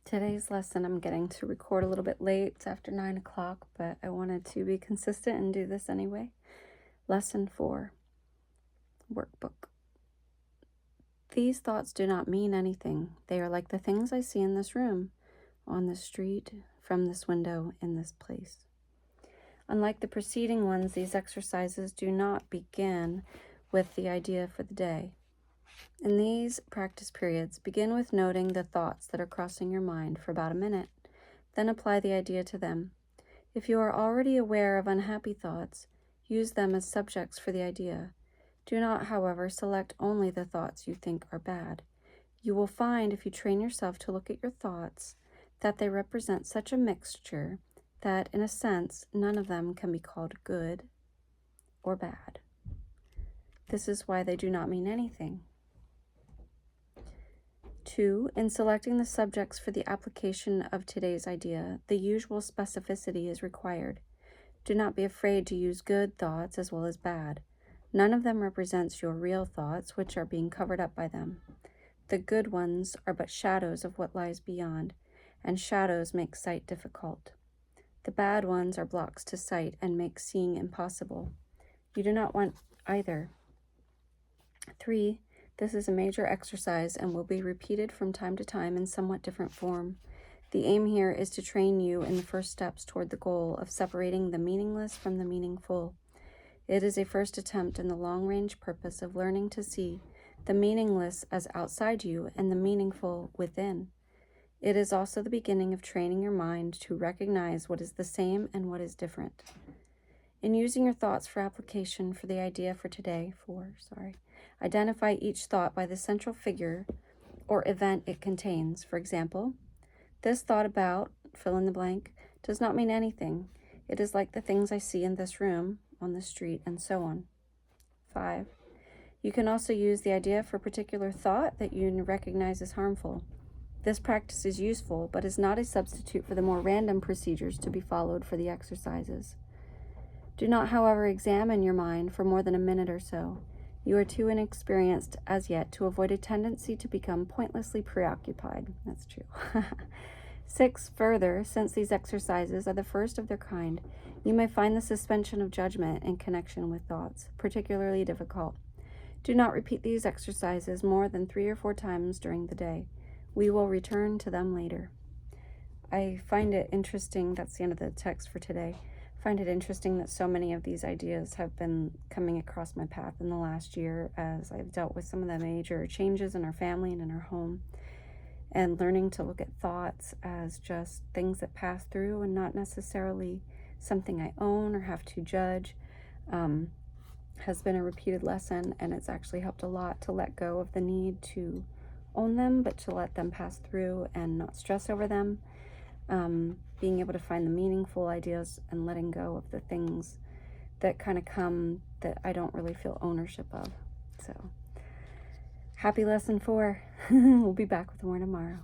Today's lesson, I'm getting to record a little bit late. It's after 9 o'clock, but I wanted to be consistent and do this anyway. Lesson 4, Workbook. These thoughts do not mean anything. They are like the things I see in this room, on this street, from this window, in this place. Unlike the preceding ones, these exercises do not begin with the idea for the day. In these practice periods, begin with noting the thoughts that are crossing your mind for about a minute, then apply the idea to them. If you are already aware of unhappy thoughts, use them as subjects for the idea. Do not, however, select only the thoughts you think are bad. You will find, if you train yourself to look at your thoughts, that they represent such a mixture that, in a sense, none of them can be called good or bad. This is why they do not mean anything. 2. In selecting the subjects for the application of today's idea, the usual specificity is required. Do not be afraid to use good thoughts as well as bad. None of them represents your real thoughts, which are being covered up by them. The good ones are but shadows of what lies beyond, and shadows make sight difficult. The bad ones are blocks to sight and make seeing impossible. You do not want either. 3. This is a major exercise and will be repeated from time to time in somewhat different form. The aim here is to train you in the first steps toward the goal of separating the meaningless from the meaningful. It is a first attempt in the long-range purpose of learning to see the meaningless as outside you and the meaningful within. It is also the beginning of training your mind to recognize what is the same and what is different. In using your thoughts for application for the idea for today, identify each thought by the central figure or event it contains. For example, this thought about, fill in the blank, does not mean anything. It is like the things I see in this room, on the street, and so on. 5. You can also use the idea for a particular thought that you recognize as harmful. This practice is useful, but is not a substitute for the more random procedures to be followed for the exercises. Do not, however, examine your mind for more than a minute or so. You are too inexperienced as yet to avoid a tendency to become pointlessly preoccupied. That's true. 6. Further, since these exercises are the first of their kind, you may find the suspension of judgment in connection with thoughts particularly difficult. Do not repeat these exercises more than 3 or 4 times during the day. We will return to them later. I find it interesting, that's the end of the text for today. I find it interesting that so many of these ideas have been coming across my path in the last year as I've dealt with some of the major changes in our family and in our home, and learning to look at thoughts as just things that pass through and not necessarily something I own or have to judge has been a repeated lesson, and it's actually helped a lot to let go of the need to own them, but to let them pass through and not stress over them. Being able to find the meaningful ideas and letting go of the things that kind of come that I don't really feel ownership of. So, happy lesson 4. We'll be back with more tomorrow.